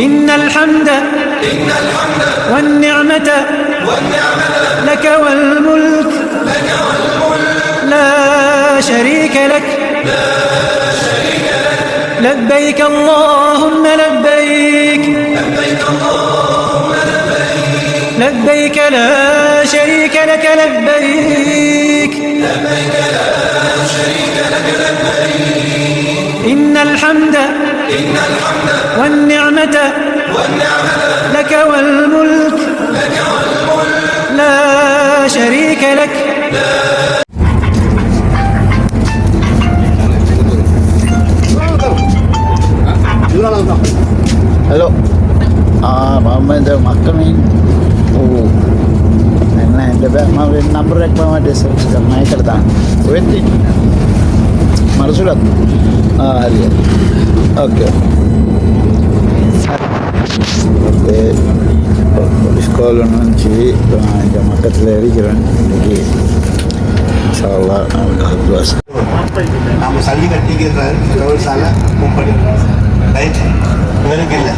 إن الحمد والنعمة لك والملك لا شريك لك لبيك اللهم لبيك لبيك لا شريك لك لبيك إن الحمد والنعمة لك والملك لا شريك لك. Halo, mama itu makan என்ன இந்த number மama desa sekarang naik kereta waiting mana surat hari oke sekolah nanti jam makan lagi kan lagi insyaallah alhamdulillah நம்ம சல்லி கட்டிக்கிற சால முப்படி right இவருக்கு இல்லை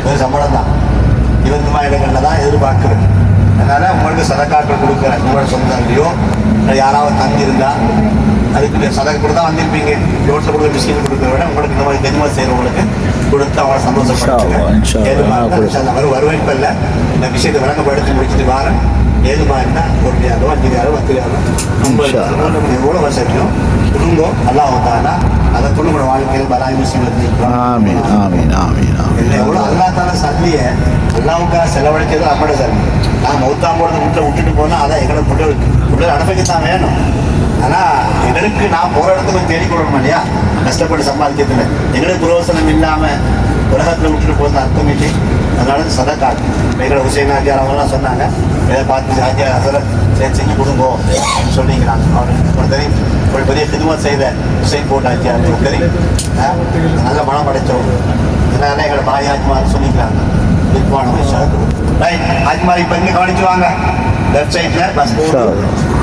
இவர் சம்பளம் தான் இவருக்கு மாதிரி இடங்களில் தான் எதிர்பார்க்குறேன். அதனால் உங்களுக்கு சதக்காக்கள் கொடுக்குறேன். உங்களோட சொந்தங்களையோ யாராவது தங்கியிருந்தா அதுக்கு சதக்கு கொடுத்தா வந்திருப்பீங்க. ரோட்டில் கொடுக்குற மிஷின் கொடுக்குற விட உங்களுக்கு இந்த மாதிரி தென்மை செய்கிறவங்களுக்கு கொடுத்து அவங்கள சந்தோஷப்படுத்துங்க. வருவாய்ப்பு இல்லை இந்த விஷயத்தை விளங்கப்படுத்தி முடிச்சுட்டு வாரேன். ஏது மாதிரினா ஒரு யாரோ 5 யாரோ 10 யாரோ 50 எவ்வளோ வசதியும் கொடுங்கோ அல்லாஹ் தானா அதை கொண்டு உங்களோட வாழ்க்கையில் பலாய் விஷயம் எவ்வளோ அல்லா தான சல்லியை அல்லாவுக்காக செலவழிக்கிறது நம்மளோட சல்லி. நான் மௌத்தாம் போடுறது வீட்டில் விட்டுட்டு போனால் அதான் எங்களை பிள்ளை அனுபவிக்கத்தான் வேணும். ஆனால் எங்களுக்கு நான் போகிற இடத்துக்கு தேடிக்கொள்ளணும் இல்லையா, கஷ்டப்பட்டு சம்பாதிக்கிறதுல எங்களுக்கு புரோசனம் இல்லாமல் உலகத்தில் விட்டுட்டு போகிறது அர்த்தம் இல்லை. அதனால சதக்காட்டு எங்களை ஹுசைன் ஆஜியார் அவங்களாம் சொன்னாங்க, இதை பார்த்து ஆஜியார் அசலை செஞ்சு கொடுங்கோ சொல்லிக்கிறாங்க. அவர் தெரியும் ஒரு பெரிய ஹிதுமத் செய்த ஹுசைன் போட்ட ஆஜியார் தெரியும், நல்ல மனம் படைத்தவங்க. அதனால எங்களை பாய் ஆஜ்மார் சொல்லிக்கிறாங்க. ஆஜ்மார் இப்போ இங்கே கவனிச்சுவாங்க. லெஃப்ட் சைடில் பஸ்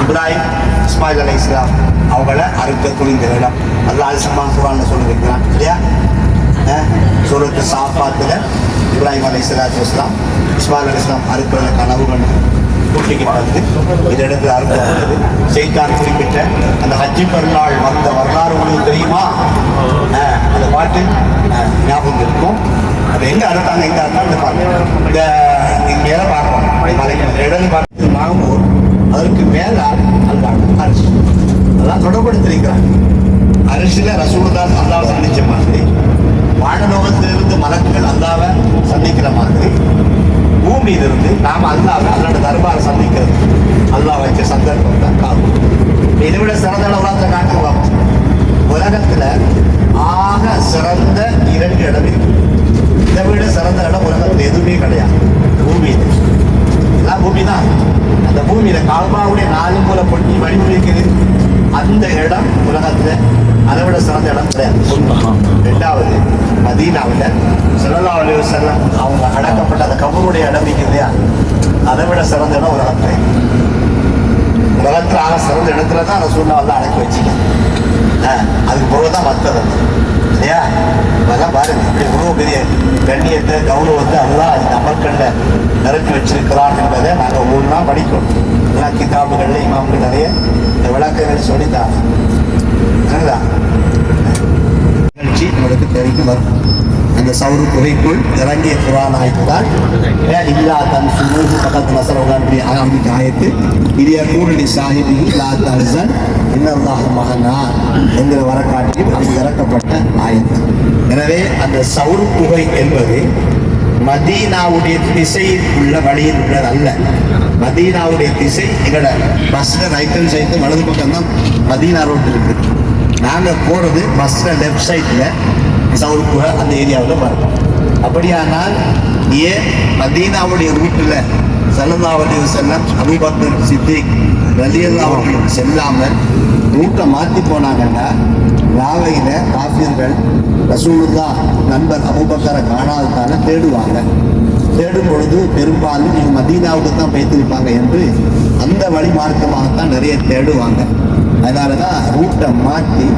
இப்ராஹிம் இஸ்மாயில் அலை இஸ்லாம் அவங்கள அறுக்க துணிந்த இடம் அல்லா அலிசம்மான் குரான்னு சொல்லி வைக்கிறான் இல்லையா. சூரத்து சாஃபாத்தில் இப்ராஹிம் அலை இஸ்லாத்து இஸ்லாம் இஸ்மாயில் அலி இஸ்லாம் அறுக்கிறத கனவு கண்டு கூட்டிக்கிட்டு வந்து இந்த இடத்துல அறுக்கப்பட்டது. செய்தான் குறிப்பிட்ட அந்த ஹஜ்ஜி பெருநாள் வந்த வரலாறு உங்களுக்கு தெரியுமா? அந்த பாட்டு ஞாபகம் இருக்கும். அது எங்கே அறுத்தாங்க எங்கே அறுத்தாங்க இந்த மேலே பார்ப்போம். இடது பார்த்து மாகமூர் அதற்கு மேலே அல்லாஹ் அரிசி அதெல்லாம் தொடர்படுத்திருக்கிறாங்க. அரிசியில் ரசூலுல்லாஹ் அல்லாஹ் சந்திச்ச மாதிரி வானலோகத்திலிருந்து மலக்குகள் அல்லாவை சந்திக்கிற மாதிரி பூமியிலிருந்து நாம் அல்லாவை அல்லாட தர்பாரை சந்திக்கிறது அல்லாஹ் வச்ச சந்தர்ப்பம் தான் காலம். இதை விட சிறந்த உலகத்தில் காட்டுவாங்க. உலகத்தில் ஆக சிறந்த 2 இடம் இருக்கு. இதை விட சிறந்த இடம் உலகத்தில் எதுவுமே கிடையாது. பூமியில் எல்லாம் பூமி தான். அந்த பூமியில கால்பாவுடைய 4 மூலை பொட்டி வடிவமைக்குது. அந்த இடம் உலகத்தில் அதை விட சிறந்த இடம் கிடையாது. 2வது மதீனாவில் ஸல்லல்லாஹு அலைஹி வஸல்லம் அவங்க அடக்கப்பட்ட அந்த கபருடைய இடம் இல்லையா, அதை விட சிறந்த இடம் உலகத்தில் ஆக சிறந்த இடத்துல தான் ரசூலுல்லாஹ் வந்து அடக்கி வச்சுக்கேன். அதுக்கு பிறகு தான் மற்றது இல்லையா. அதெல்லாம் பாருங்க இப்படி இவ்வளோ பெரிய கண்ணியத்தை கௌரவத்தை அல்லாஹ் அந்த அமல்களில் நிரப்பி வச்சிருக்கிறான் என்பதை நாங்கள் ஒவ்வொன்றா படிக்கணும். எல்லா கிதாபுகளில் இமாம்கள் நிறைய இந்த விளக்கங்கள் சொல்லித்தாங்க. நிகழ்ச்சி உங்களுக்கு தெரிந்து வரும். அந்த சவுரு குகைக்குள் இறங்கிய குரான் ஆயத்துதான் இல்லா தன் சுமூக பக்கத்து நசரவுடைய ஆரம்பிக்க ஆயத்து இதிய கூடலி சாஹிபி லா தஹ்சன் இன்னல்லாஹ மஅனா என்கிற வரக்காட்டில் அங்கு இறக்கப்பட்ட ஆயத்து. எனவே அந்த சவுரு குகை என்பது மதீனாவுடைய திசையில் உள்ள வழியில் உள்ளது அல்ல. மதீனாவுடைய திசை எங்களோட பஸ்ஸில் ரைட்டில் சைடு வலது பக்கம் தான் மதீனா ரோட் இருக்குது. நாங்கள் போகிறது பஸ்ஸில் லெஃப்ட் சைடில் சவுரு குகை அந்த ஏரியாவில் வரும். அப்படியானால் ஏன் மதீனாவுடைய ரூட்டில் ஸல்லல்லாஹு அலைஹி வஸல்லம் அபூபக்கர் சித்திக் ரலியல்லாஹு அன்ஹு செல்லாமல் ரூட்டை மாற்றி போனாங்கன்னா ராவையில் காஃபியர்கள் ரசூலுல்லாஹ் நண்பர் அபூபக்கரை காணாததால தேடுவாங்க. தேடும் பொழுது பெரும்பாலும் இவங்க மதீனாவுக்கு தான் வைத்திருப்பாங்க என்று அந்த வழி மார்க்கமாகத்தான் நிறைய தேடுவாங்க. அதனால தான் ரூட்டை மாற்றி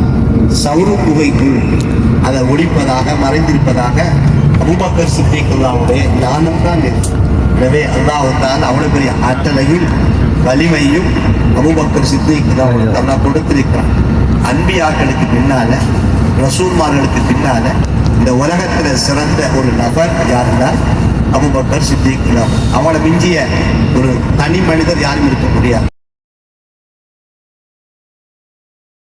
சவுரு குகைக்குள் அதை ஒழிப்பதாக மறைந்திருப்பதாக அபூபக்கர் சித்திக்குல்லாவுடைய ஞானம் தான் இது. எனவே அல்லாஹ்வுத்தால் அவ்வளவு பெரிய ஆற்றலையும் வலிமையும் அபூபக்கர் சித்திக்குல்லாவுடைய அல்லாஹ் கொடுத்திருக்கிறான். அன்பியாக்களுக்கு பின்னால, ரசூல்மார்களுக்கு பின்னால இந்த உலகத்துல சிறந்த ஒரு நபர் யாருன்னா அபூபக்கர் சித்திக். அவனை மிஞ்சிய ஒரு தனி மனிதர் யாரும் இருக்க முடியாது.